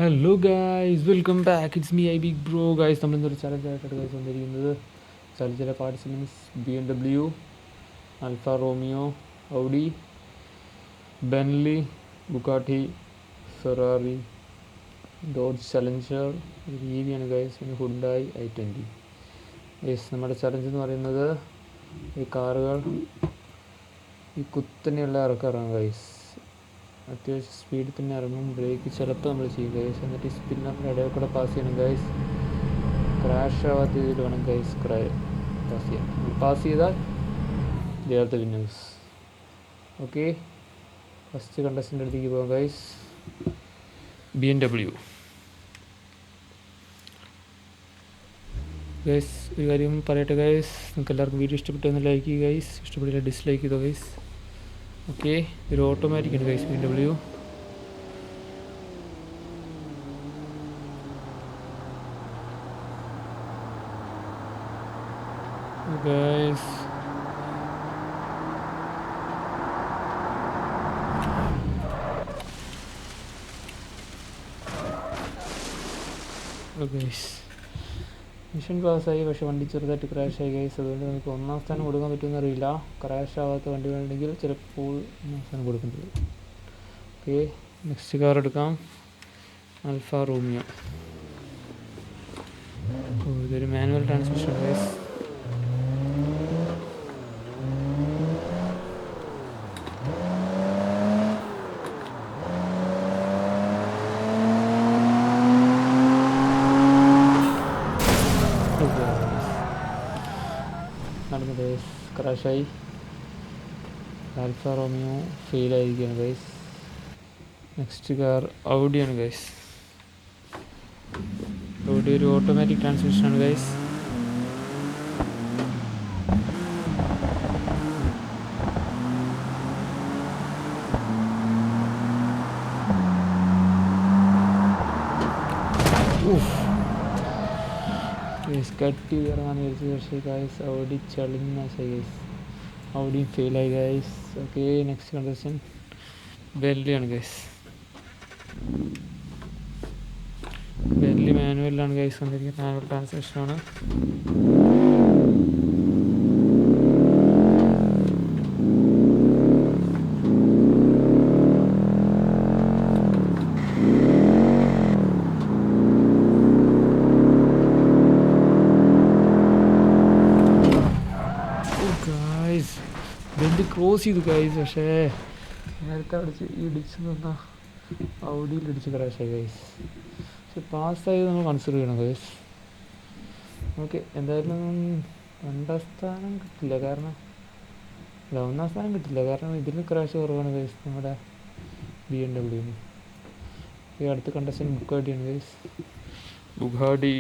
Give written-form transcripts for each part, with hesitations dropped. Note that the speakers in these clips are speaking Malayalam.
Hello guys, welcome back. It's me I big bro. Guys, നമ്മളിന്നൊരു ചലഞ്ചായിട്ടാണ് ഗായ്സ് വന്നിരിക്കുന്നത്. ചില participants BMW, Alfa Romeo, Audi, Bentley, Bugatti, Ferrari, Dodge Challenger, രീതിയാണ് ഗായ്സ്, പിന്നെ ഹുണ്ടായി i20. ഗായ്സ്, നമ്മുടെ ചലഞ്ച് എന്ന് പറയുന്നത് ഈ കാറുകൾ ഈ കുത്തനെയുള്ള ഇറക്കാറാണ് ഗായ്സ്. അത്യാവശ്യം സ്പീഡിൽ തന്നെ ഇറങ്ങും. ബ്രേക്ക് ചിലപ്പോൾ നമ്മൾ ചെയ്യും ഗൈസ്. എന്നിട്ട് ഈ സ്പിന്നറിൻ്റെ ഇടയിൽ കൂടെ പാസ് ചെയ്യണം ഗൈസ്. ക്രാഷ് ആവാത്ത രീതിയിൽ വേണം ഗൈസ് പാസ് ചെയ്യാൻ. പാസ് ചെയ്താൽ ഇതേപോലത്തെ വിന്നേഴ്സ്. ഓക്കെ, ഫസ്റ്റ് കണ്ടസ്റ്റൻ്റെ അടുത്തേക്ക് പോകാം ഗൈസ്. BMW. ഗൈസ്, ഒരു കാര്യം പറയട്ടെ ഗൈസ്, നിങ്ങൾക്ക് എല്ലാവർക്കും വീഡിയോ ഇഷ്ടപ്പെട്ടെന്ന് ലൈക്ക് ചെയ്യുക ഗൈസ്. ഇഷ്ടപ്പെട്ടില്ല ഡിസ്ലൈക്ക് ചെയ്തോ ഗൈസ്. ഓക്കെ, ഒരു ഓട്ടോമാറ്റിക് ഉണ്ട് ഗൈസ് BMW. Guys, മിഷൻ പാസ്സായി, പക്ഷേ വണ്ടി ചെറുതായിട്ട് ക്രാഷ് ആയി ഗൈസ്. അതുകൊണ്ട് നമുക്ക് ഒന്നാം സ്ഥാനം കൊടുക്കാൻ പറ്റുമെന്ന് അറിയില്ല. ക്രാഷ് ആവാത്ത വണ്ടി വേണമെങ്കിൽ ചിലപ്പോൾ ഒന്നാം സ്ഥാനം കൊടുക്കേണ്ടത്. ഓക്കെ, നെക്സ്റ്റ് കാർ എടുക്കാം. Alfa Romeo. ഇതൊരു മാനുവൽ ട്രാൻസ്മിഷൻ ഗൈസ്. നടന്നു ഗൈസ്, ക്രാഷായി. ആൽഫ റോമിയോ ഫെയിലായിരിക്കുകയാണ് ഗൈസ്. നെക്സ്റ്റ് കാർ ഔഡിയാണ് ഗൈസ്. ഔഡി ഒരു ഓട്ടോമാറ്റിക് ട്രാൻസ്മിഷനാണ് ഗൈസ്. കട്ടി ഇറങ്ങാൻ വിചാരിച്ചു, പക്ഷേ ഗൈസ് ഔഡി ചളിഞ്ഞ ഗൈസ്. ഔഡിയും ഫെയിലായി ഗൈസ്. ഓക്കെ, നെക്സ്റ്റ് കണ്ടസ്റ്റൻ ബെൻലിയാണ് ഗൈസ്. ബെൻലി മാനുവലിലാണ് ഗൈസ് വന്നിരിക്കുന്നത്. മാനുവൽ ട്രാൻസ്മിഷനാണ്. ബെൻലി ക്രോസ് ചെയ്തു ഗൈസ്, പക്ഷേ നേരത്തെ അടിച്ച് ഇടിച്ച് നിന്നാൽ ഔഡിയിൽ ഇടിച്ച് ക്രാഷായി ഗൈസ്. പക്ഷെ പാസ്സായത് നമ്മൾ കൺസിഡർ ചെയ്യണം ഗൈസ്. ഓക്കെ, എന്തായാലും ഒന്നാം സ്ഥാനം കിട്ടില്ല, കാരണം ഇതിൽ ക്രാഷ് കുറവാണ് ഗൈസ് നമ്മുടെ BMW. ഈ അടുത്ത കണ്ടസ്റ്റൻ ബുഗാട്ടിയാണ് ഗൈസ്. ബുഗാട്ടി.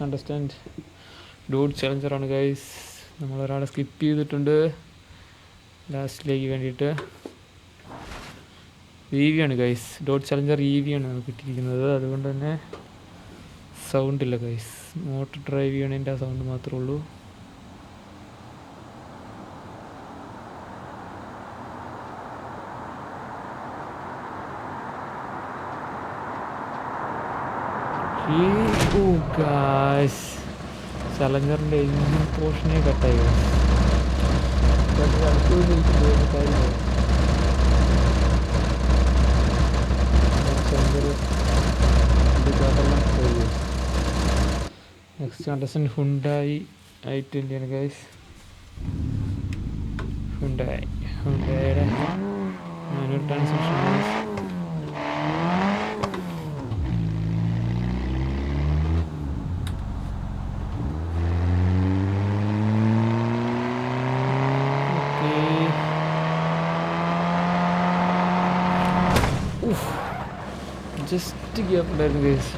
കണ്ടസ്റ്റൻറ്റ് ഡോഡ്ജ് ചലഞ്ചറാണ് ഗൈസ്. നമ്മളൊരാളെ സ്കിപ്പ് ചെയ്തിട്ടുണ്ട് ലാസ്റ്റിലേക്ക് വേണ്ടിയിട്ട്. EV ആണ് ഗൈസ്. ഡോഡ്ജ് ചലഞ്ചർ EV ആണ് നമുക്ക് കിട്ടിയിരിക്കുന്നത്. അതുകൊണ്ട് തന്നെ സൗണ്ട് ഇല്ല ഗൈസ്. മോട്ടർ ഡ്രൈവ് ചെയ്യണതിൻ്റെ ആ സൗണ്ട് മാത്രമേ ഉള്ളൂ. ചലഞ്ചറിൻ്റെ എഞ്ചിൻ പോർഷനെ കട്ടായി നെക്സ്റ്റ് കണ്ടസ്റ്റൻ ഹുണ്ടായി i20 ആണ് ഗൈസ്. ഹുണ്ടായിയുടെ manual transmission guys. Just gap ഉണ്ടായിരുന്നു ഗൈസ്.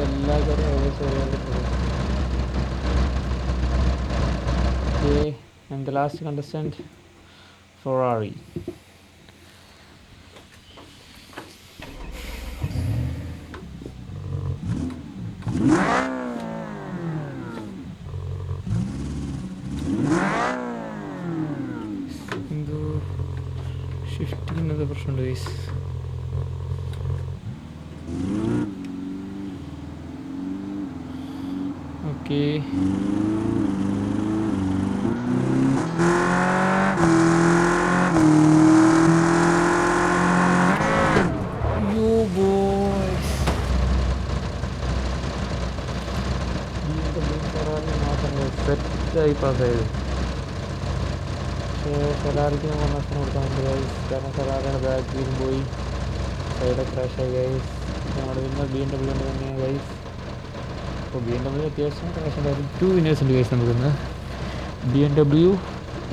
എല്ലാ കാര്യം ഏകദേശം അറിയാൻ. Okay, and the last contestant, Ferrari. Shifting another person guys. Okay. സെറ്റായി പാസ്സായത്. പക്ഷേ ഫെറാറിക്ക് നമ്മൾ നഷ്ടം കൊടുക്കാൻ പറ്റില്ല ഗൈസ്. കാരണം ഫെറാറിയുടെ ബാക്കിൽ പോയി സൈഡ് ക്രാഷായി ഗൈസ്. നമ്മുടെ വിന്നർ BMW തന്നെയാണ് ഗൈസ്. അപ്പോൾ BMW അത്യാവശ്യം ക്രാഷ് ഉണ്ടായിരുന്നു. 2 winners ഉണ്ട് ഗൈസ് നമുക്കിന്ന്, BMW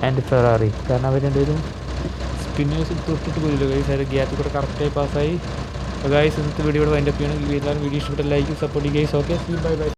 ആൻഡ് ഫെറാറി. കാരണം അവർ രണ്ടുപേരും സ്പിന്നേഴ്സ് തൊട്ടിട്ട് പോയില്ല ഗൈസ്. അതിൻ്റെ ഗ്യാപ്പിൽ കൂടെ കറക്റ്റായി പാസ്സായി. അപ്പോൾ ഗൈസ് ഇന്നത്തെ വീഡിയോ ഇവിടെ വൈൻഡപ്പ് ചെയ്യണം. എല്ലാവരും വീഡിയോ ഇഷ്ടപ്പെട്ട like support guys. Okay, bye bye.